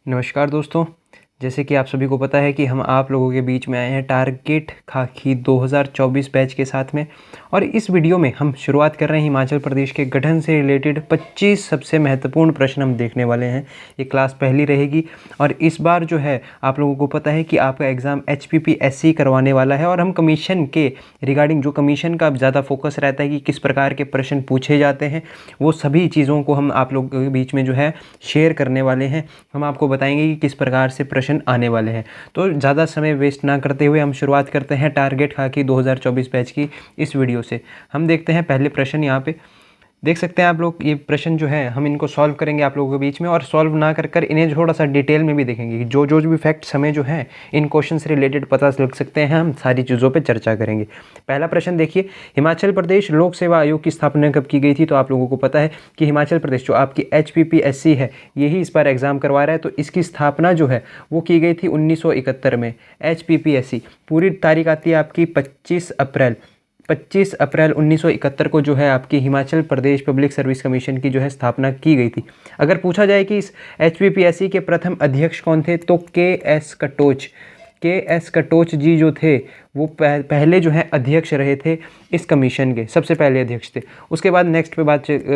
नमस्कार दोस्तों। जैसे कि आप सभी को पता है कि हम आप लोगों के बीच में आए हैं टारगेट खाकी 2024 बैच के साथ में, और इस वीडियो में हम शुरुआत कर रहे हैं हिमाचल प्रदेश के गठन से रिलेटेड 25 सबसे महत्वपूर्ण प्रश्न हम देखने वाले हैं। ये क्लास पहली रहेगी और इस बार जो है आप लोगों को पता है कि आपका एग्ज़ाम HPPSC करवाने वाला है, और हम कमीशन के रिगार्डिंग जो कमीशन का ज़्यादा फोकस रहता है कि किस प्रकार के प्रश्न पूछे जाते हैं, वो सभी चीज़ों को हम आप लोगों के बीच में जो है शेयर करने वाले हैं। हम आपको बताएंगे कि किस प्रकार से प्रश्न आने वाले हैं। तो ज़्यादा समय वेस्ट ना करते हुए हम शुरुआत करते हैं टारगेट खाकी 2024 बैच की इस वीडियो से। हम देखते हैं पहले प्रश्न। यहाँ पे देख सकते हैं आप लोग, ये प्रश्न जो है हम इनको सॉल्व करेंगे आप लोगों के बीच में, और सॉल्व ना कर इन्हें थोड़ा सा डिटेल में भी देखेंगे कि जो भी फैक्ट्स हमें जो है इन क्वेश्चन से रिलेटेड पता लग सकते हैं, हम सारी चीज़ों पे चर्चा करेंगे। पहला प्रश्न देखिए, हिमाचल प्रदेश लोक सेवा आयोग की स्थापना कब की गई थी? तो आप लोगों को पता है कि हिमाचल प्रदेश जो आपकी HPPSC है, यही इस बार एग्जाम करवा रहा है, तो इसकी स्थापना जो है वो की गई थी 1971 में। HPPSC पूरी तारीख आती है आपकी 25 अप्रैल 1971 को जो है आपकी Himachal Pradesh public service commission की जो है स्थापना की गई थी। अगर पूछा जाए कि इस HPPSC के प्रथम अध्यक्ष कौन थे, तो के एस कटोच जी जो थे वो पहले जो है अध्यक्ष रहे थे इस कमीशन के, सबसे पहले अध्यक्ष थे। उसके बाद नेक्स्ट पे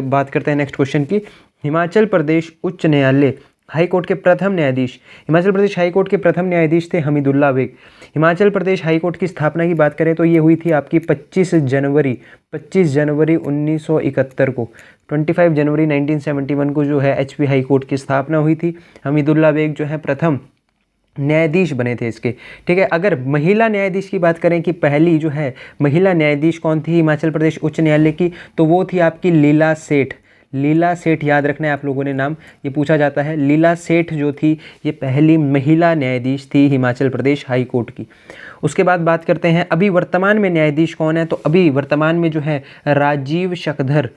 बात करते हैं नेक्स्ट क्वेश्चन की। हिमाचल प्रदेश उच्च न्यायालय हाई कोर्ट के प्रथम न्यायाधीश, हिमाचल प्रदेश हाई कोर्ट के प्रथम न्यायाधीश थे Hamidullah bag. Himachal Pradesh high court की स्थापना की बात करें तो ये हुई थी आपकी 25 जनवरी 1971 को। 25 जनवरी 1971 को जो है HP हाई कोर्ट की स्थापना हुई थी। हमीदुल्ला बेग जो है प्रथम न्यायाधीश बने थे इसके। ठीक है, अगर महिला न्यायाधीश की बात करें कि पहली जो है महिला न्यायाधीश कौन थी हिमाचल प्रदेश उच्च न्यायालय की, तो वो थी आपकी लीला सेठ। याद रखना है आप लोगों ने नाम, ये पूछा जाता है। लीला सेठ जो थी ये पहली महिला न्यायाधीश थी हिमाचल प्रदेश हाई कोर्ट की। उसके बाद बात करते हैं अभी वर्तमान में न्यायाधीश कौन है, तो अभी वर्तमान में जो है राजीव शकधर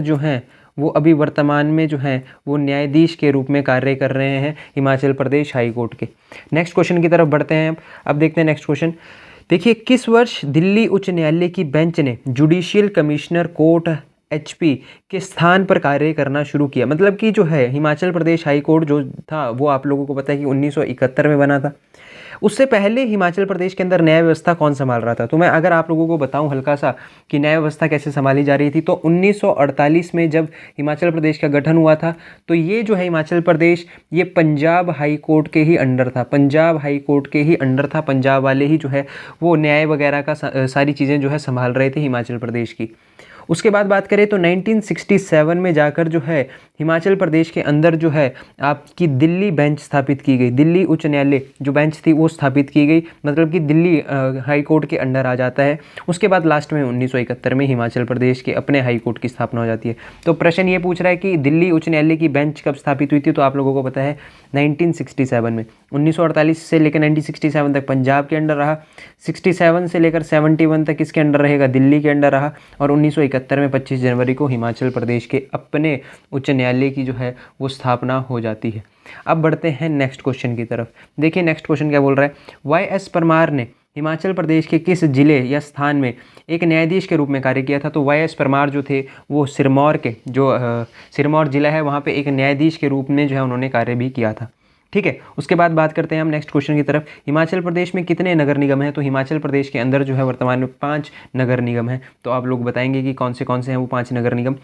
जो हैं वो अभी वर्तमान में जो हैं वो न्यायाधीश के रूप में कार्य कर रहे हैं हिमाचल प्रदेश हाई कोर्ट के। नेक्स्ट क्वेश्चन की तरफ बढ़ते हैं। अब देखते हैं नेक्स्ट क्वेश्चन। देखिए, किस वर्ष दिल्ली उच्च न्यायालय की बेंच ने जुडिशियल कमिश्नर कोर्ट HP के स्थान पर कार्य करना शुरू किया? मतलब कि जो है हिमाचल प्रदेश हाई कोर्ट जो था वो आप लोगों को पता है कि 1971 में बना था। उससे पहले हिमाचल प्रदेश के अंदर न्याय व्यवस्था कौन संभाल रहा था? तो मैं अगर आप लोगों को बताऊं हल्का सा कि न्याय व्यवस्था कैसे संभाली जा रही थी, तो 1948 में जब हिमाचल प्रदेश का गठन हुआ था, तो ये जो है हिमाचल प्रदेश ये पंजाब हाई कोर्ट के ही अंडर था। पंजाब वाले ही जो है वो न्याय वगैरह का सारी चीज़ें जो है संभाल रहे थे हिमाचल प्रदेश की। उसके बाद बात करें तो 1967 में जाकर जो है हिमाचल प्रदेश के अंदर जो है आपकी दिल्ली बेंच स्थापित की गई। दिल्ली उच्च न्यायालय जो बेंच थी वो स्थापित की गई, मतलब कि दिल्ली हाई कोर्ट के अंडर आ जाता है। उसके बाद लास्ट में 1971 में हिमाचल प्रदेश के अपने हाई कोर्ट की स्थापना हो जाती है। तो प्रश्न ये पूछ रहा है कि दिल्ली उच्च न्यायालय की बेंच कब स्थापित हुई थी, तो आप लोगों को पता है 1967 में। 1948 से लेकर 1967 तक पंजाब के अंडर रहा, 67 से लेकर 71 तक इसके अंडर रहेगा, दिल्ली के अंडर रहा, और 1971 में 25 जनवरी को हिमाचल प्रदेश के अपने उच्च न्यायालय की जो है वो स्थापना हो जाती है। अब बढ़ते हैं नेक्स्ट क्वेश्चन की तरफ। देखिए नेक्स्ट क्वेश्चन क्या बोल रहा है। YS परमार ने हिमाचल प्रदेश के किस जिले या स्थान में एक न्यायाधीश के रूप में कार्य किया था? तो YS परमार जो थे वो सिरमौर के जो सिरमौर जिला है वहाँ पे एक न्यायाधीश के रूप में जो है उन्होंने कार्य भी किया था। ठीक है, उसके बाद बात करते हैं हम नेक्स्ट क्वेश्चन की तरफ। हिमाचल प्रदेश में कितने नगर निगम हैं? तो हिमाचल प्रदेश के अंदर जो है वर्तमान में 5 नगर निगम हैं। तो आप लोग बताएंगे कि कौन से हैं वो 5 नगर निगम।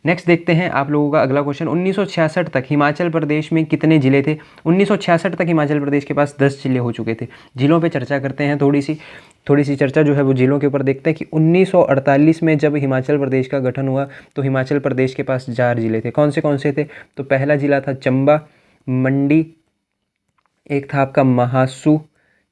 नेक्स्ट देखते हैं आप लोगों का अगला क्वेश्चन। 1966 तक हिमाचल प्रदेश में कितने जिले थे? 1966 तक हिमाचल प्रदेश के पास 10 जिले हो चुके थे। जिलों पे चर्चा करते हैं, थोड़ी सी चर्चा जो है वो जिलों के ऊपर देखते हैं कि 1948 में जब हिमाचल प्रदेश का गठन हुआ तो हिमाचल प्रदेश के पास 4 जिले थे। कौन से थे? तो पहला जिला था चंबा, मंडी, एक था आपका महासू,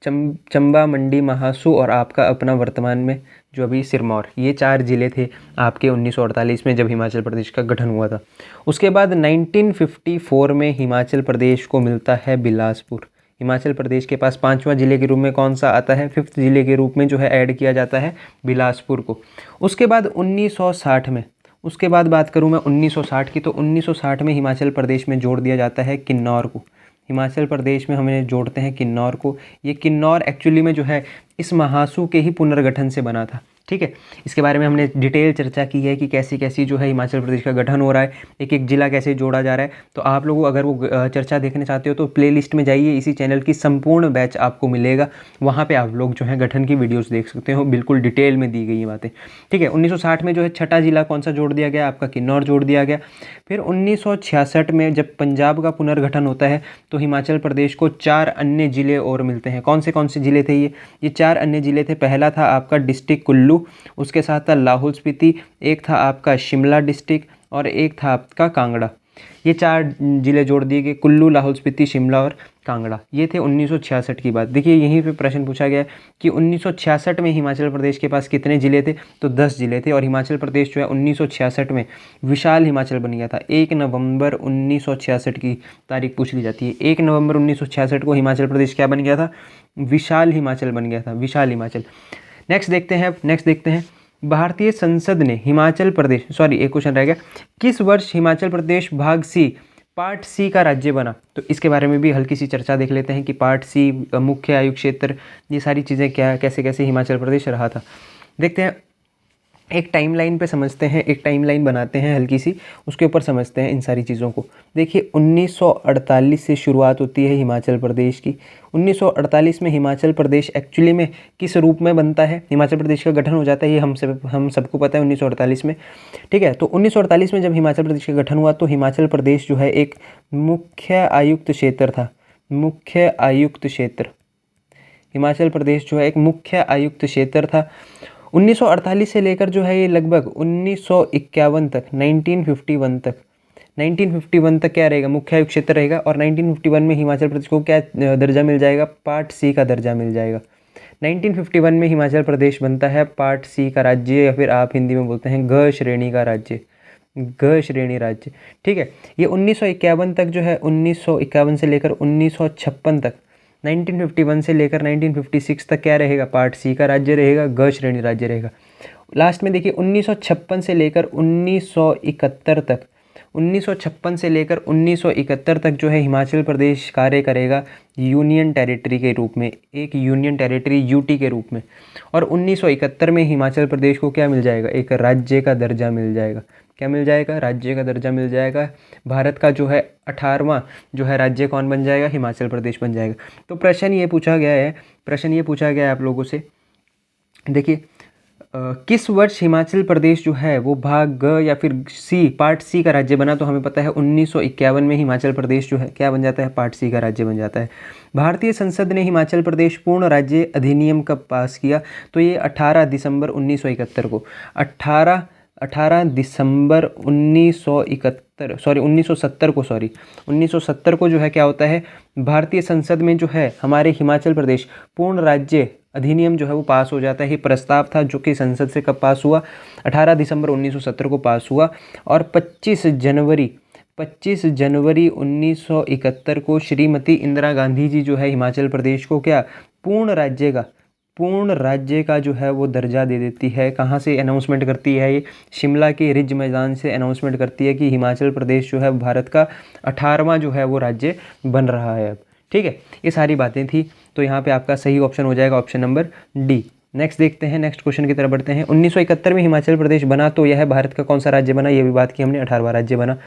चंबा, मंडी, महासू, और आपका अपना वर्तमान में जो अभी सिरमौर। ये 4 जिले थे आपके 1948 में जब हिमाचल प्रदेश का गठन हुआ था। उसके बाद 1954 में हिमाचल प्रदेश को मिलता है बिलासपुर। हिमाचल प्रदेश के पास 5वां जिले के रूप में कौन सा आता है? 5th जिले के रूप में जो है ऐड किया जाता है बिलासपुर को। उसके बाद 1960 में, उसके बाद बात करूँ मैं 1960 की, तो 1960 में हिमाचल प्रदेश में जोड़ दिया जाता है किन्नौर को। हिमाचल प्रदेश में हमें जोड़ते हैं किन्नौर को। ये किन्नौर एक्चुअली में जो है इस महासू के ही पुनर्गठन से बना था। ठीक है। इसके बारे में हमने डिटेल चर्चा की है कि कैसी कैसी जो है हिमाचल प्रदेश का गठन हो रहा है, एक एक जिला कैसे जोड़ा जा रहा है। तो आप लोग अगर वो चर्चा देखना चाहते हो तो प्लेलिस्ट में जाइए, इसी चैनल की संपूर्ण बैच आपको मिलेगा, वहाँ पे आप लोग जो है गठन की वीडियोस देख सकते हो, बिल्कुल डिटेल में दी गई ये बातें। ठीक है। 1960 में जो है छठा जिला कौन सा जोड़ दिया गया, आपका किन्नौर जोड़ दिया गया। फिर 1966 में जब पंजाब का पुनर्गठन होता है तो हिमाचल प्रदेश को 4 अन्य ज़िले और मिलते हैं। कौन से ज़िले थे ये 4 अन्य ज़िले थे। पहला था आपका डिस्ट्रिक्ट कुल्लू, उसके साथ था लाहौल स्पीति, एक था आपका शिमला डिस्ट्रिक्ट और एक था आपका कांगड़ा। ये 4 ज़िले जोड़ दिए गए, कुल्लू, लाहौल स्पीति, शिमला और कांगड़ा। ये थे 1966 की बात। देखिए यहीं पे प्रश्न पूछा गया कि 1966 में हिमाचल प्रदेश के पास कितने ज़िले थे, तो 10 ज़िले थे। और हिमाचल प्रदेश जो है 1966 में विशाल हिमाचल बन गया था। 1 नवंबर 1966 की तारीख पूछ ली जाती है। 1 नवंबर 1966 को हिमाचल प्रदेश क्या बन गया था, विशाल हिमाचल बन गया था, विशाल हिमाचल। नेक्स्ट देखते हैं भारतीय संसद ने हिमाचल प्रदेश, एक क्वेश्चन रह गया, किस वर्ष हिमाचल प्रदेश भाग सी पार्ट सी का राज्य बना। तो इसके बारे में भी हल्की सी चर्चा देख लेते हैं कि पार्ट सी, मुख्य आयु क्षेत्र, ये सारी चीज़ें क्या, कैसे कैसे हिमाचल प्रदेश रहा था। देखते हैं, एक टाइमलाइन पे समझते हैं, एक टाइमलाइन बनाते हैं हल्की सी, उसके ऊपर समझते हैं इन सारी चीज़ों को। देखिए 1948 से शुरुआत होती है हिमाचल प्रदेश की। 1948 में हिमाचल प्रदेश एक्चुअली में किस रूप में बनता है, हिमाचल प्रदेश का गठन हो जाता है, ये हम सबको पता है 1948 में। ठीक है। तो 1948 में जब हिमाचल प्रदेश का गठन हुआ तो हिमाचल प्रदेश जो है एक मुख्य आयुक्त क्षेत्र था। मुख्य आयुक्त क्षेत्र, हिमाचल प्रदेश जो है एक मुख्य आयुक्त क्षेत्र था। 1948 से लेकर जो है ये लगभग 1951 तक, 1951 तक क्या रहेगा, मुख्य आयुक्त क्षेत्र रहेगा। और 1951 में हिमाचल प्रदेश को क्या दर्जा मिल जाएगा, पार्ट सी का दर्जा मिल जाएगा। 1951 में हिमाचल प्रदेश बनता है पार्ट सी का राज्य, या फिर आप हिंदी में बोलते हैं ग श्रेणी का राज्य, ग श्रेणी राज्य। ठीक है। ये 1951 तक जो है, 1951 से लेकर 1956 तक, 1951 से लेकर 1956 तक क्या रहेगा, पार्ट सी का राज्य रहेगा, ग श्रेणी राज्य रहेगा। लास्ट में देखिए 1956 से लेकर 1971 तक, 1956 से लेकर 1971 तक जो है हिमाचल प्रदेश कार्य करेगा यूनियन टेरिटरी के रूप में, एक यूनियन टेरिटरी यूटी के रूप में। और 1971 में हिमाचल प्रदेश को क्या मिल जाएगा, एक राज्य का दर्जा मिल जाएगा। क्या मिल जाएगा, राज्य का दर्जा मिल जाएगा। भारत का जो है 18वां जो है राज्य कौन बन जाएगा, हिमाचल प्रदेश बन जाएगा। तो प्रश्न ये पूछा गया है आप लोगों से, देखिए किस वर्ष हिमाचल प्रदेश जो है वो भाग ग या फिर सी, पार्ट सी का राज्य बना। तो हमें पता है 1951 में हिमाचल प्रदेश जो है क्या बन जाता है, पार्ट सी का राज्य बन जाता है। भारतीय संसद ने हिमाचल प्रदेश पूर्ण राज्य अधिनियम कब पास किया, तो ये 18 दिसंबर 1971 को, 18 दिसंबर 1970 को जो है क्या होता है, भारतीय संसद में जो है हमारे हिमाचल प्रदेश पूर्ण राज्य अधिनियम जो है वो पास हो जाता है। ये प्रस्ताव था जो कि संसद से कब पास हुआ, 18 दिसंबर 1970 को पास हुआ। और 25 जनवरी 1971 को श्रीमती इंदिरा गांधी जी जो है हिमाचल प्रदेश को क्या पूर्ण राज्य का जो है वो दर्जा दे देती है। कहाँ से अनाउंसमेंट करती है ये, शिमला के रिज मैदान से अनाउंसमेंट करती है कि हिमाचल प्रदेश जो है भारत का 18वां जो है वो राज्य बन रहा है अब। ठीक है। ये सारी बातें थी, तो यहाँ पे आपका सही ऑप्शन हो जाएगा ऑप्शन नंबर डी। नेक्स्ट देखते हैं, नेक्स्ट क्वेश्चन की तरफ बढ़ते हैं। 1971 में हिमाचल प्रदेश बना तो यह भारत का कौन सा राज्य बना, ये भी बात की हमने, 18वां राज्य बना।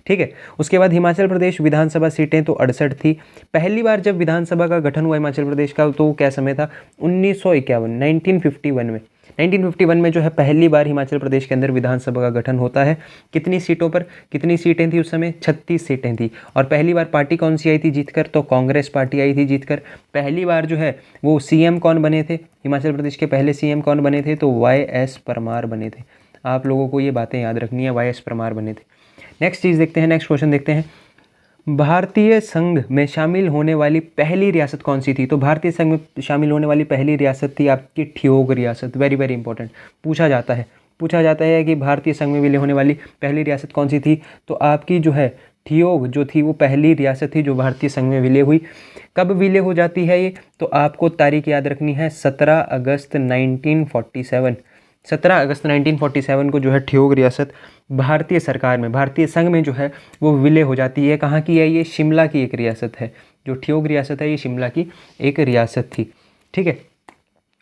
ठीक है। उसके बाद हिमाचल प्रदेश विधानसभा सीटें तो 68 थी। पहली बार जब विधानसभा का गठन हुआ हिमाचल प्रदेश का तो क्या समय था, 1951 में 1951 में जो है पहली बार हिमाचल प्रदेश के अंदर विधानसभा का गठन होता है। कितनी सीटों पर, कितनी सीटें थी उस समय, 36 सीटें थी। और पहली बार पार्टी कौन सी आई थी जीतकर, तो कांग्रेस पार्टी आई थी जीतकर। पहली बार जो है वो सीएम कौन बने थे, हिमाचल प्रदेश के पहले सीएम कौन बने थे, तो YS परमार बने थे। आप लोगों को ये बातें याद रखनी है, YS परमार बने थे। नेक्स्ट चीज़ देखते हैं, नेक्स्ट क्वेश्चन देखते हैं, भारतीय संघ में शामिल होने वाली पहली रियासत कौन सी थी। तो भारतीय संघ में शामिल होने वाली पहली रियासत थी आपकी ठियोग रियासत। वेरी वेरी इंपॉर्टेंट, पूछा जाता है कि भारतीय संघ में विलय होने वाली पहली रियासत कौन सी थी, तो आपकी जो है ठियोग जो थी वो पहली रियासत थी जो भारतीय संघ में विलय हुई। कब विलय हो जाती है ये, तो आपको तारीख याद रखनी है, 17 अगस्त 1947। 17 अगस्त 1947 को जो है ठियोग रियासत भारतीय सरकार में, भारतीय संघ में जो है वो विलय हो जाती है। कहाँ की है ये, शिमला की एक रियासत है। जो ठियोग रियासत है ये शिमला की एक रियासत थी। ठीक है।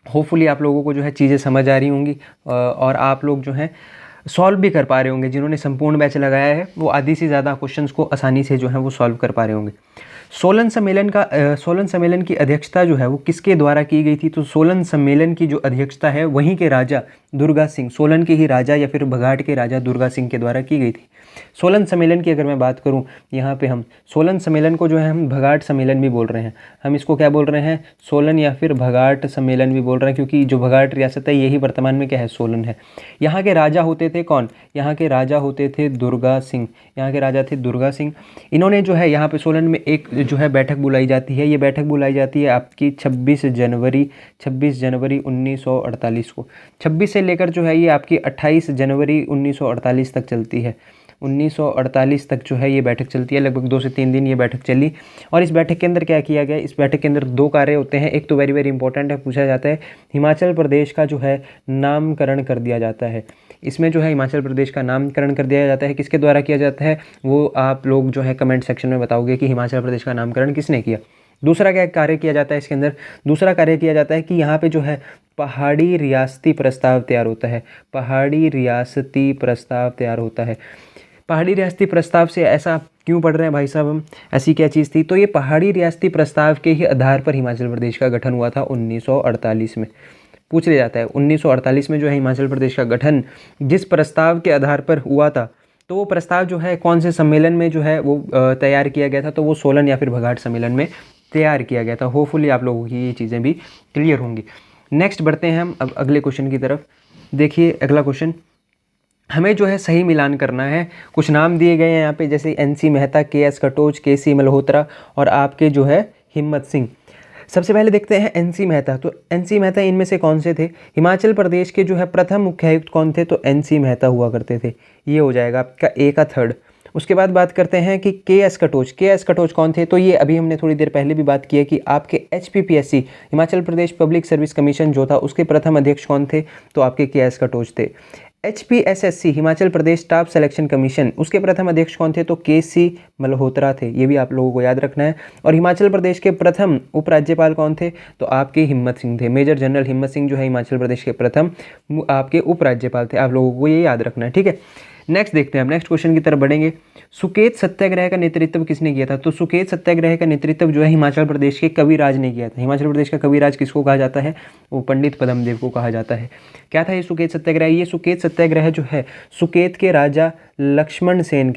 होपफुली आप लोगों को जो है चीज़ें समझ आ रही होंगी और आप लोग जो है सॉल्व भी कर पा रहे होंगे। जिन्होंने संपूर्ण बैच लगाया है वो आधी से ज़्यादा क्वेश्चंस को आसानी से जो है वो सॉल्व कर पा रहे होंगे। सोलन सम्मेलन की अध्यक्षता जो है वो किसके द्वारा की गई थी? तो सोलन सम्मेलन की जो अध्यक्षता है वहीं के राजा दुर्गा सिंह, सोलन के ही राजा या फिर बघाट के राजा दुर्गा सिंह के द्वारा की गई थी। सोलन सम्मेलन की अगर मैं बात करूं, यहाँ पे हम सोलन सम्मेलन को जो है हम भगाट सम्मेलन भी बोल रहे हैं। हम इसको क्या बोल रहे हैं? सोलन या फिर भगाट सम्मेलन भी बोल रहे हैं, क्योंकि जो भगाट रियासत है यही वर्तमान में क्या है? सोलन है। यहाँ के राजा होते थे कौन? यहाँ के राजा होते थे दुर्गा सिंह। यहाँ के राजा थे दुर्गा सिंह। इन्होंने जो है यहाँ पे सोलन में एक जो है बैठक बुलाई जाती है। ये बैठक बुलाई जाती है आपकी 26 जनवरी 1948 को। 26 से लेकर जो है ये आपकी 28 जनवरी 1948 तक चलती है। 1948 तक जो है ये बैठक चलती है, लगभग 2 से 3 दिन ये बैठक चली। और इस बैठक के अंदर क्या किया गया? इस बैठक के अंदर 2 कार्य होते हैं। एक तो वेरी वेरी इंपॉर्टेंट है, पूछा जाता है, हिमाचल प्रदेश का जो है नामकरण कर दिया जाता है। इसमें जो है हिमाचल प्रदेश का नामकरण कर दिया जाता है। किसके द्वारा किया जाता है वो आप लोग जो है कमेंट सेक्शन में बताओगे कि हिमाचल प्रदेश का नामकरण किसने किया। दूसरा क्या कार्य किया जाता है इसके अंदर? दूसरा कार्य किया जाता है कि यहाँ पे जो है पहाड़ी रियासती प्रस्ताव तैयार होता है। पहाड़ी रियासती प्रस्ताव तैयार होता है। पहाड़ी रियासती प्रस्ताव से ऐसा क्यों पढ़ रहे हैं भाई साहब हम? ऐसी क्या चीज़ थी? तो ये पहाड़ी रियासती प्रस्ताव के ही आधार पर हिमाचल प्रदेश का गठन हुआ था 1948 में। पूछ लिया जाता है 1948 में जो है हिमाचल प्रदेश का गठन जिस प्रस्ताव के आधार पर हुआ था, तो वो प्रस्ताव जो है कौन से सम्मेलन में जो है वो तैयार किया गया था? तो वो सोलन या फिर भगाट सम्मेलन में तैयार किया गया था। होपफुली आप लोगों की ये चीज़ें भी क्लियर होंगी। नेक्स्ट बढ़ते हैं हम अब अगले क्वेश्चन की तरफ। देखिए अगला क्वेश्चन, हमें जो है सही मिलान करना है। कुछ नाम दिए गए हैं यहाँ पे, जैसे NC Mehta, KS Katoch, KC Malhotra और आपके जो है हिम्मत सिंह। सबसे पहले देखते हैं NC मेहता। तो NC मेहता इनमें से कौन से थे? हिमाचल प्रदेश के जो है प्रथम मुख्य आयुक्त कौन थे? तो NC मेहता हुआ करते थे। ये हो जाएगा आपका A का थर्ड। उसके बाद बात करते हैं कि KS कटोच। KS कटोच कौन थे? तो ये अभी हमने थोड़ी देर पहले भी बात की है कि आपके HPPSC Himachal Pradesh public service commission जो था उसके प्रथम अध्यक्ष कौन थे? तो आपके KS कटोच थे। HPSSC Himachal Pradesh staff selection commission उसके प्रथम अध्यक्ष कौन थे? तो KC मल्होत्रा थे। ये भी आप लोगों को याद रखना है। और हिमाचल प्रदेश के प्रथम उपराज्यपाल कौन थे? तो आपके हिम्मत सिंह थे। मेजर जनरल हिम्मत सिंह जो है हिमाचल प्रदेश के प्रथम आपके उपराज्यपाल थे। आप लोगों को ये याद रखना है, ठीक है। नेक्स्ट देखते हैं हम, नेक्स्ट क्वेश्चन की तरफ बढ़ेंगे। सुकेत सत्याग्रह का नेतृत्व किसने किया था? तो सुकेत सत्याग्रह का नेतृत्व जो है हिमाचल प्रदेश के कविराज ने किया था। हिमाचल प्रदेश का कविराज किसको कहा जाता है? वो पंडित पद्मदेव को कहा जाता है। क्या था ये सुकेत सत्याग्रह? ये सुकेत सत्याग्रह जो है सुकेत के राजा लक्ष्मण सेन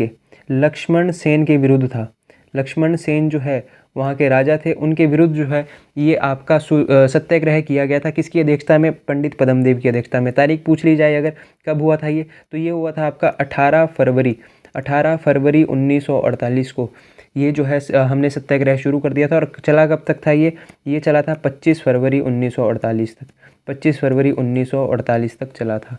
के विरुद्ध था। लक्ष्मण सेन जो है वहाँ के राजा थे, उनके विरुद्ध जो है ये आपका सत्याग्रह किया गया था। किसकी अध्यक्षता में? पंडित पद्मदेव की अध्यक्षता में। तारीख पूछ ली जाए अगर कब हुआ था ये, तो ये हुआ था आपका 18 फरवरी 1948 को। ये जो है हमने सत्याग्रह शुरू कर दिया था। और चला कब तक था ये चला था 25 फरवरी 1948 तक। 25 फरवरी 1948 तक चला था,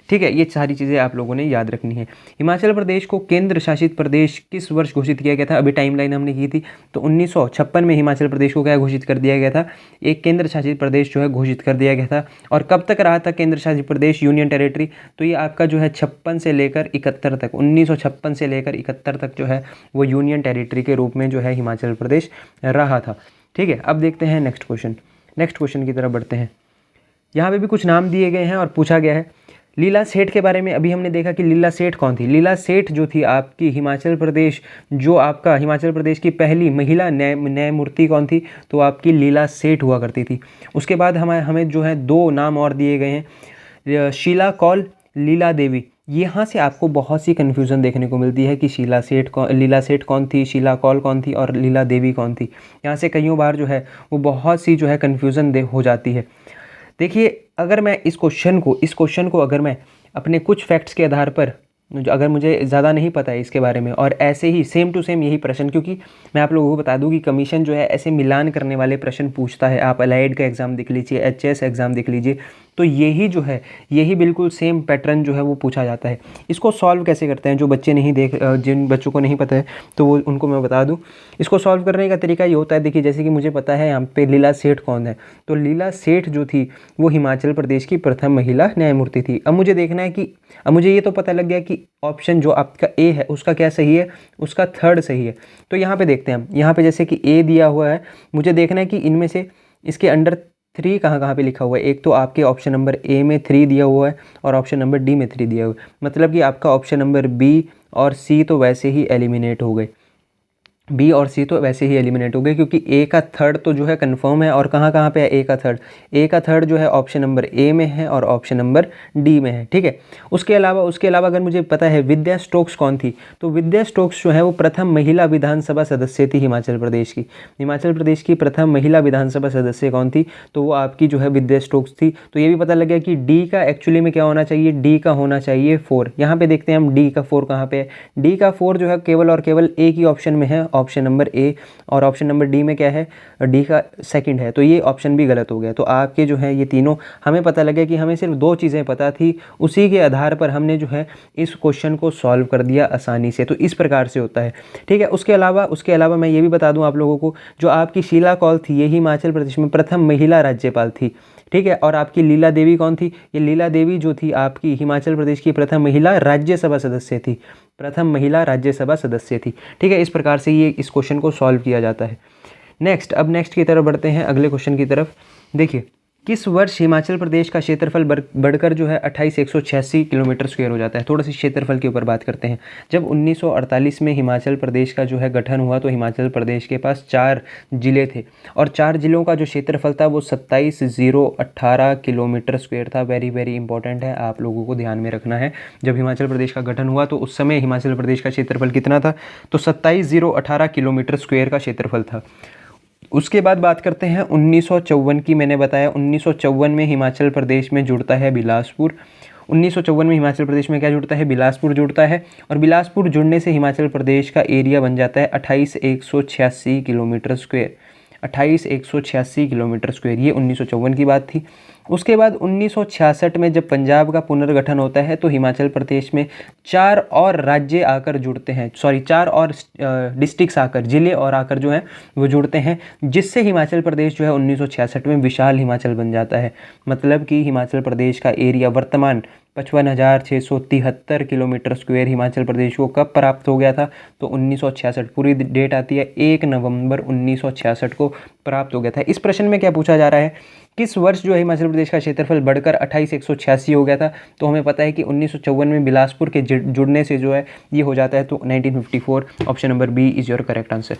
ठीक है। ये सारी चीज़ें आप लोगों ने याद रखनी है। हिमाचल प्रदेश को केंद्र शासित प्रदेश किस वर्ष घोषित किया गया था? अभी टाइमलाइन हमने की थी, तो 1956 में हिमाचल प्रदेश को क्या घोषित कर दिया गया था? एक केंद्र शासित प्रदेश जो है घोषित कर दिया गया था। और कब तक रहा था केंद्र शासित प्रदेश, यूनियन टेरिटरी? तो ये आपका जो है 56 से लेकर 71 तक, 1956 से लेकर 71 तक जो है वो यूनियन टेरिटरी के रूप में जो है हिमाचल प्रदेश रहा था, ठीक है। अब देखते हैं नेक्स्ट क्वेश्चन की तरफ बढ़ते हैं। यहाँ पे भी कुछ नाम दिए गए हैं और पूछा गया है लीला सेठ के बारे में। अभी हमने देखा कि लीला सेठ कौन थी। लीला सेठ जो थी आपकी हिमाचल प्रदेश की पहली महिला न्यायमूर्ति कौन थी? तो आपकी लीला सेठ हुआ करती थी। उसके बाद हमें जो है 2 नाम और दिए गए हैं, शीला कौल, लीला देवी। यहाँ से आपको बहुत सी कन्फ्यूज़न देखने को मिलती है कि लीला सेठ कौन थी, शीला कौल कौन थी और लीला देवी कौन थी। यहाँ से कईयों बार जो है वो बहुत सी जो है कन्फ्यूज़न हो जाती है। देखिए अगर मैं इस क्वेश्चन को अगर मैं अपने कुछ फैक्ट्स के आधार पर, अगर मुझे ज़्यादा नहीं पता है इसके बारे में, और ऐसे ही सेम टू सेम यही प्रश्न, क्योंकि मैं आप लोगों को बता दूं कि कमीशन जो है ऐसे मिलान करने वाले प्रश्न पूछता है। आप अलाइड का एग्ज़ाम देख लीजिए, HS एग्ज़ाम देख लीजिए, तो यही बिल्कुल सेम पैटर्न जो है वो पूछा जाता है। इसको सॉल्व कैसे करते हैं, जिन बच्चों को नहीं पता है तो वो उनको मैं बता दूं। इसको सॉल्व करने का तरीका ये होता है, देखिए जैसे कि मुझे पता है यहाँ पे लीला सेठ कौन है, तो लीला सेठ जो थी वो हिमाचल प्रदेश की प्रथम महिला न्यायमूर्ति थी। अब मुझे देखना है कि मुझे ये तो पता लग गया कि ऑप्शन जो आपका A है उसका क्या सही है, उसका थर्ड सही है। तो यहाँ पे देखते हैं हम, यहाँ पे जैसे कि A दिया हुआ है, मुझे देखना है कि इनमें से इसके अंडर 3 कहाँ कहाँ पे लिखा हुआ है? एक तो आपके ऑप्शन नंबर ए में 3 दिया हुआ है और ऑप्शन नंबर डी में 3 दिया हुआ है, मतलब कि आपका ऑप्शन नंबर बी और सी तो वैसे ही एलिमिनेट हो गए। बी और सी तो वैसे ही एलिमिनेट हो गए, क्योंकि ए का थर्ड तो जो है कंफर्म है। और कहाँ कहाँ पे है ए का थर्ड? ए का थर्ड जो है ऑप्शन नंबर ए में है और ऑप्शन नंबर डी में है, ठीक है। उसके अलावा अगर मुझे पता है विद्या स्टोक्स कौन थी, तो विद्या स्टोक्स जो है वो प्रथम महिला विधानसभा सदस्य थी हिमाचल प्रदेश की। हिमाचल प्रदेश की प्रथम महिला विधानसभा सदस्य कौन थी? तो वो आपकी जो है विद्या स्टोक्स थी। तो ये भी पता लग गया कि डी का एक्चुअली में क्या होना चाहिए, डी का होना चाहिए 4। यहाँ पे देखते हैं हम डी का 4 कहाँ पे है। डी का 4 जो है केवल और केवल एक ही ऑप्शन में है, ऑप्शन नंबर ए, और ऑप्शन नंबर डी में क्या है, डी का सेकंड है। तो ये ऑप्शन भी गलत हो गया। तो आपके जो है ये तीनों, हमें पता लगे कि हमें सिर्फ 2 चीज़ें पता थी, उसी के आधार पर हमने जो है इस क्वेश्चन को सॉल्व कर दिया आसानी से। तो इस प्रकार से होता है, ठीक है। उसके अलावा मैं ये भी बता दूं आप लोगों को, जो आपकी शीला कौल थी, ये हिमाचल प्रदेश में प्रथम महिला राज्यपाल थी, ठीक है। और आपकी लीला देवी कौन थी? ये लीला देवी जो थी आपकी हिमाचल प्रदेश की प्रथम महिला राज्यसभा सदस्य थी, प्रथम महिला राज्यसभा सदस्य थी, ठीक है। इस प्रकार से ये इस क्वेश्चन को सॉल्व किया जाता है। नेक्स्ट की तरफ बढ़ते हैं, अगले क्वेश्चन की तरफ। देखिए, किस वर्ष हिमाचल प्रदेश का क्षेत्रफल बढ़कर जो है 28,186 किलोमीटर स्क्वायर हो जाता है? थोड़ा सा क्षेत्रफल के ऊपर बात करते हैं। जब 1948 में हिमाचल प्रदेश का जो है गठन हुआ, तो हिमाचल प्रदेश के पास 4 जिले थे और 4 जिलों का जो क्षेत्रफल था वो 27,018 किलोमीटर स्क्वायर था। वेरी वेरी इंपॉर्टेंट है, आप लोगों को ध्यान में रखना है। जब हिमाचल प्रदेश का गठन हुआ तो उस समय हिमाचल प्रदेश का क्षेत्रफल कितना था? तो 27,018 किलोमीटर स्क्वायर का क्षेत्रफल था। उसके बाद बात करते हैं 1954 की। मैंने बताया 1954 में हिमाचल प्रदेश में जुड़ता है बिलासपुर। 1954 में हिमाचल प्रदेश में क्या जुड़ता है? बिलासपुर जुड़ता है। और बिलासपुर जुड़ने से हिमाचल प्रदेश का एरिया बन जाता है 28,186 किलोमीटर स्क्वायर। 28,186 किलोमीटर स्क्वायर, ये 1954 की बात थी। उसके बाद 1966 में जब पंजाब का पुनर्गठन होता है तो हिमाचल प्रदेश में 4 और राज्य आकर जुड़ते हैं, 4 और डिस्ट्रिक्ट्स आकर, जिले और आकर जो है वो जुड़ते हैं, जिससे हिमाचल प्रदेश जो है 1966 में विशाल हिमाचल बन जाता है। मतलब कि हिमाचल प्रदेश का एरिया वर्तमान 55,673 किलोमीटर स्क्वायर हिमाचल प्रदेश को कब प्राप्त हो गया था? तो 1966, पूरी डेट आती है 1 नवंबर 1966 को प्राप्त हो गया था। इस प्रश्न में क्या पूछा जा रहा है, किस वर्ष जो है हिमाचल प्रदेश का क्षेत्रफल बढ़कर 28,186 हो गया था? तो हमें पता है कि 1954 में बिलासपुर के जुड़ने से जो है ये हो जाता है, तो 1954, option number B is your correct answer.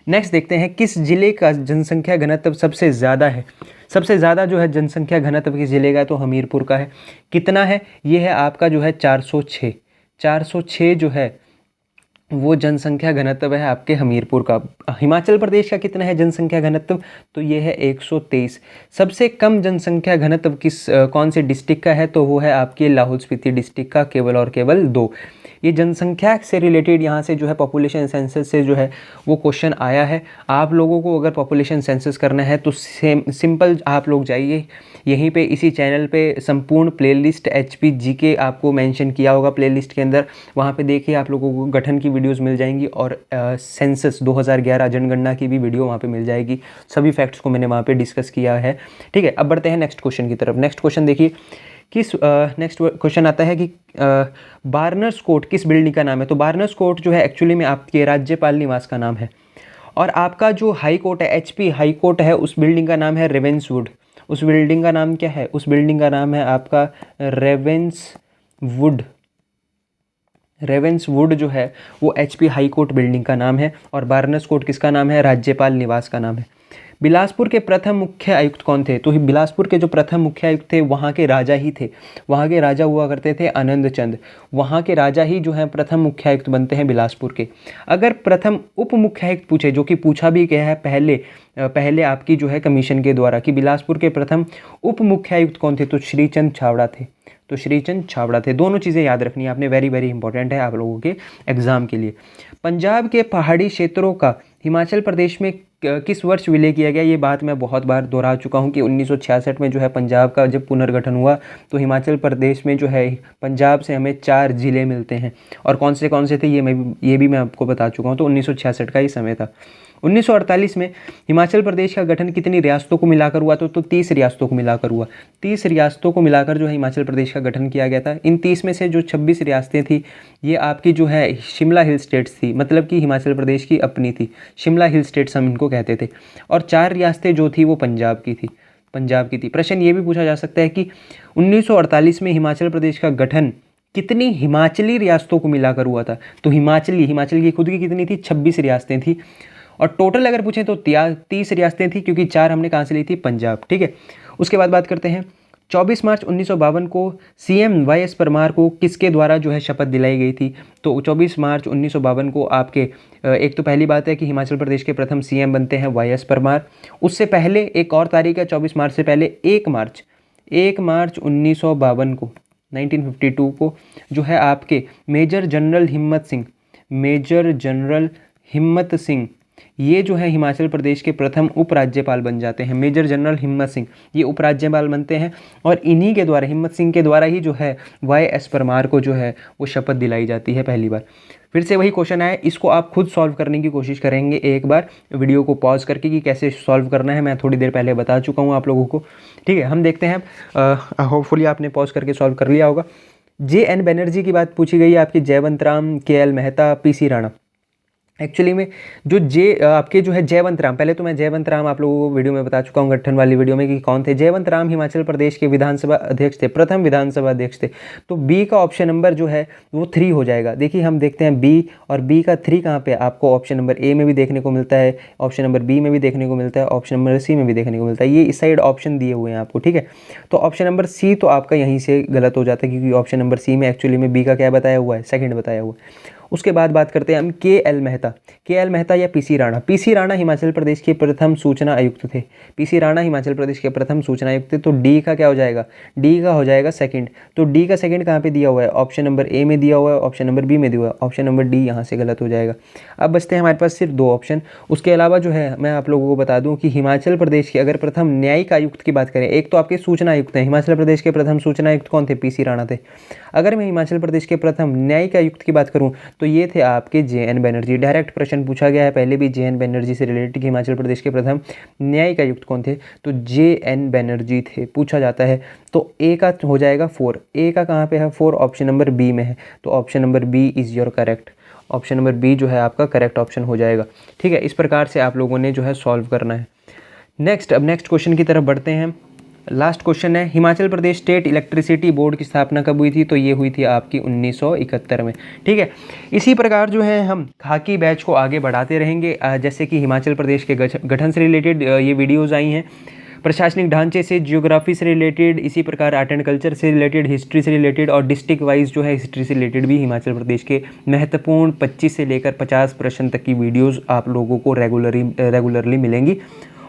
Next देखते हैं, किस जिले का जनसंख्या घनत्व सबसे ज़्यादा है? सबसे ज़्यादा जो है जनसंख्या घनत्व किस जिले का? तो हमीरपुर का है। कितना है? ये है आपका जो है 406। 406 जो है वो जनसंख्या घनत्व है आपके हमीरपुर का। हिमाचल प्रदेश का कितना है जनसंख्या घनत्व? तो ये है 123। सबसे कम जनसंख्या घनत्व कौन से डिस्ट्रिक्ट का है? तो वो है आपके लाहौल स्पीति डिस्ट्रिक्ट का, केवल और केवल 2। ये जनसंख्या से रिलेटेड यहाँ से जो है पॉपुलेशन सेंसस से जो है वो क्वेश्चन आया है। आप लोगों को अगर पॉपुलेशन सेंसस करना है तो सिंपल आप लोग जाइए यहीं पे, इसी चैनल पे संपूर्ण प्लेलिस्ट HP GK आपको मेंशन किया होगा प्लेलिस्ट के अंदर, वहाँ पे देखिए आप लोगों को गठन की वीडियोस मिल जाएंगी और सेंसस 2011 जनगणना की भी वीडियो वहाँ पे मिल जाएगी। सभी फैक्ट्स को मैंने वहाँ पे डिस्कस किया है, ठीक है। अब बढ़ते हैं नेक्स्ट क्वेश्चन की तरफ। नेक्स्ट क्वेश्चन देखिए, नेक्स्ट क्वेश्चन आता है कि बार्नर्स कोर्ट किस बिल्डिंग का नाम है? तो बार्नर्स कोर्ट जो है एक्चुअली में आपके राज्यपाल निवास का नाम है। और आपका जो हाई कोर्ट है, HP हाई कोर्ट है, उस बिल्डिंग का नाम है रेवेंसवुड। उस बिल्डिंग का नाम क्या है? उस बिल्डिंग का नाम है आपका रेवेंसवुड। रेवेंसवुड जो है वो HP हाई कोर्ट बिल्डिंग का नाम है और बार्नर्स कोर्ट किसका नाम है? राज्यपाल निवास का नाम है। बिलासपुर के प्रथम मुख्य आयुक्त कौन थे? तो बिलासपुर के जो प्रथम मुख्य आयुक्त थे वहाँ के राजा ही थे। वहाँ के राजा हुआ करते थे आनंद चंद। वहाँ के राजा ही जो है प्रथम मुख्य आयुक्त बनते हैं बिलासपुर के। अगर प्रथम उप मुख्य आयुक्त पूछे, जो कि पूछा भी गया है पहले आपकी जो है कमीशन के द्वारा, कि बिलासपुर के प्रथम उप मुख्य आयुक्त कौन थे? तो श्रीचंद छाबड़ा थे। तो श्रीचंद छाबड़ा थे। दोनों चीज़ें याद रखनी है आपने, वेरी वेरी इंपॉर्टेंट है आप लोगों के एग्जाम के लिए। पंजाब के पहाड़ी क्षेत्रों का हिमाचल प्रदेश में किस वर्ष विलय किया गया? ये बात मैं बहुत बार दोहरा चुका हूँ कि 1966 में जो है पंजाब का जब पुनर्गठन हुआ तो हिमाचल प्रदेश में जो है पंजाब से हमें 4 जिले मिलते हैं। और कौन से थे ये भी मैं आपको बता चुका हूँ। तो 1966 का ही समय था। 1948 में हिमाचल प्रदेश का गठन कितनी रियासतों को मिलाकर हुआ? तो 30 रियासतों को मिलाकर हुआ। 30 रियासतों को मिलाकर जो है हिमाचल प्रदेश का गठन किया गया था। इन 30 में से जो 26 रियासतें थी ये आपकी जो है शिमला हिल स्टेट्स थी, मतलब कि हिमाचल प्रदेश की अपनी थी। शिमला हिल स्टेट्स हम इनको कहते थे। और 4 रियासतें जो थी वो पंजाब की थी। पंजाब की थी। प्रश्न ये भी पूछा जा सकता है कि 1948 में हिमाचल प्रदेश का गठन कितनी हिमाचली रियासतों को मिलाकर हुआ था? तो हिमाचल की खुद की कितनी थी? 26 रियासतें थी। और टोटल अगर पूछें तो 30 रियासतें थी, क्योंकि 4 हमने कहाँ से ली थी? पंजाब। ठीक है, उसके बाद बात करते हैं 24 मार्च 1952 को सीएम वाई.एस. परमार को किसके द्वारा जो है शपथ दिलाई गई थी? तो 24 मार्च 1952 को आपके एक तो पहली बात है कि हिमाचल प्रदेश के प्रथम सीएम बनते हैं वाई.एस. परमार। उससे पहले एक और तारीख है, 24 मार्च से पहले 1 मार्च 1952 को 1952 को जो है आपके मेजर जनरल हिम्मत सिंह ये जो है हिमाचल प्रदेश के प्रथम उपराज्यपाल बन जाते हैं। मेजर जनरल हिम्मत सिंह ये उपराज्यपाल बनते हैं, और इन्हीं के द्वारा, हिम्मत सिंह के द्वारा ही जो है वाई.एस. परमार को जो है वो शपथ दिलाई जाती है पहली बार। फिर से वही क्वेश्चन आया, इसको आप खुद सॉल्व करने की कोशिश करेंगे एक बार वीडियो को पॉज करके कि कैसे सॉल्व करना है। मैं थोड़ी देर पहले बता चुका हूँ आप लोगों को। ठीक है, हम देखते हैं। होपफुली आपने पॉज करके सॉल्व कर लिया होगा। जे.एन. बनर्जी की बात पूछी गई है आपकी, Jaywant Ram, K L. Mehta, P C. Rana. Actually में जो आपके जो है जयवंत राम, पहले तो मैं जयवंत राम आप लोगों को वीडियो में बता चुका हूँ गठन वाली वीडियो में कि कौन थे। जयवंत राम हिमाचल प्रदेश के विधानसभा अध्यक्ष थे, प्रथम विधानसभा अध्यक्ष थे। तो बी का ऑप्शन नंबर जो है वो 3 हो जाएगा। देखिए हम देखते हैं बी, और बी का 3 कहाँ पे? आपको ऑप्शन नंबर ए में भी देखने को मिलता है, ऑप्शन नंबर बी में भी देखने को मिलता है, ऑप्शन नंबर सी में भी देखने को मिलता है। ये इस साइड ऑप्शन दिए हुए हैं आपको। ठीक है, तो ऑप्शन नंबर सी तो आपका यहीं से गलत हो जाता है, क्योंकि ऑप्शन नंबर सी में एक्चुअली में बी का क्या बताया हुआ है? सेकंड बताया हुआ है। उसके बाद बात करते हैं हम के.एल. मेहता या पी.सी. राणा। पी.सी. राणा हिमाचल प्रदेश के प्रथम सूचना आयुक्त थे। पी.सी. राणा हिमाचल प्रदेश के प्रथम सूचना आयुक्त थे। तो डी का क्या हो जाएगा? डी का हो जाएगा सेकंड। तो डी का सेकंड कहाँ पे दिया हुआ है? ऑप्शन नंबर ए में दिया हुआ है, ऑप्शन नंबर बी में दिया हुआ है, ऑप्शन नंबर डी यहाँ से गलत हो जाएगा। अब बचते हैं हमारे पास सिर्फ 2 ऑप्शन। उसके अलावा जो है मैं आप लोगों को बता दूँ कि हिमाचल प्रदेश के अगर प्रथम न्यायिक आयुक्त की बात करें, एक तो आपके सूचना आयुक्त हैं, हिमाचल प्रदेश के प्रथम सूचना आयुक्त कौन थे? पी.सी. राणा थे। अगर मैं हिमाचल प्रदेश के प्रथम न्यायिक आयुक्त की बात करूँ तो ये थे आपके जे.एन. बनर्जी। डायरेक्ट प्रश्न पूछा गया है पहले भी जे.एन. बनर्जी से रिलेटेड, हिमाचल प्रदेश के प्रथम न्यायिक आयुक्त कौन थे? तो जे.एन. बनर्जी थे, पूछा जाता है। तो ए का हो जाएगा 4। ए का कहाँ पे है? 4 ऑप्शन नंबर बी में है। तो option number B is your correct. Option number B जो है आपका करेक्ट ऑप्शन हो जाएगा। ठीक है, इस प्रकार से आप लोगों ने जो है सॉल्व करना है। अब नेक्स्ट क्वेश्चन की तरफ बढ़ते हैं। लास्ट क्वेश्चन है, Himachal Pradesh state electricity board की स्थापना कब हुई थी? तो ये हुई थी आपकी 1971 में। ठीक है, इसी प्रकार जो है हम खाकी बैच को आगे बढ़ाते रहेंगे। जैसे कि हिमाचल प्रदेश के गठन से रिलेटेड ये वीडियोज़ आई हैं, प्रशासनिक ढांचे से, जियोग्राफी से रिलेटेड, इसी प्रकार आर्ट एंड कल्चर से रिलेटेड, हिस्ट्री से रिलेटेड, और डिस्ट्रिक्ट वाइज जो है हिस्ट्री से रिलेटेड भी हिमाचल प्रदेश के महत्वपूर्ण 25 से लेकर 50 प्रश्न तक की वीडियोस आप लोगों को रेगुलरली मिलेंगी।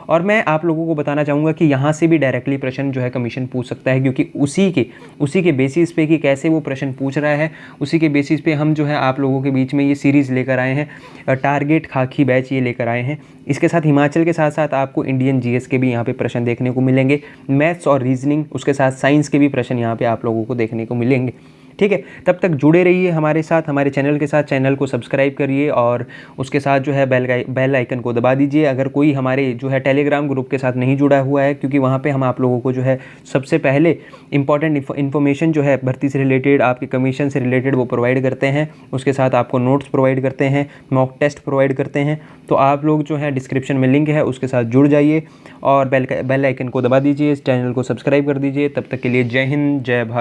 और मैं आप लोगों को बताना चाहूँगा कि यहाँ से भी डायरेक्टली प्रश्न जो है कमीशन पूछ सकता है, क्योंकि उसी के बेसिस पे कि कैसे वो प्रश्न पूछ रहा है, उसी के बेसिस पे हम जो है आप लोगों के बीच में ये सीरीज़ लेकर आए हैं। टारगेट खाकी बैच ये लेकर आए हैं। इसके साथ हिमाचल के साथ साथ आपको इंडियन जीएस के भी यहाँ पे प्रश्न देखने को मिलेंगे, मैथ्स और रीजनिंग, उसके साथ साइंस के भी प्रश्न यहाँ पे आप लोगों को देखने को मिलेंगे। ठीक है, तब तक जुड़े रहिए हमारे साथ, हमारे चैनल के साथ। चैनल को सब्सक्राइब करिए और उसके साथ जो है बेल आइकन को दबा दीजिए। अगर कोई हमारे जो है टेलीग्राम ग्रुप के साथ नहीं जुड़ा हुआ है, क्योंकि वहाँ पे हम आप लोगों को जो है सबसे पहले इंपॉर्टेंट इन्फॉर्मेशन जो है भर्ती से रिलेटेड, आपके कमीशन से रिलेटेड वो प्रोवाइड करते हैं। उसके साथ आपको नोट्स प्रोवाइड करते हैं, मॉक टेस्ट प्रोवाइड करते हैं। तो आप लोग जो है डिस्क्रिप्शन में लिंक है उसके साथ जुड़ जाइए और बेल आइकन को दबा दीजिए, इस चैनल को सब्सक्राइब कर दीजिए। तब तक के लिए जय हिंद, जय भारत।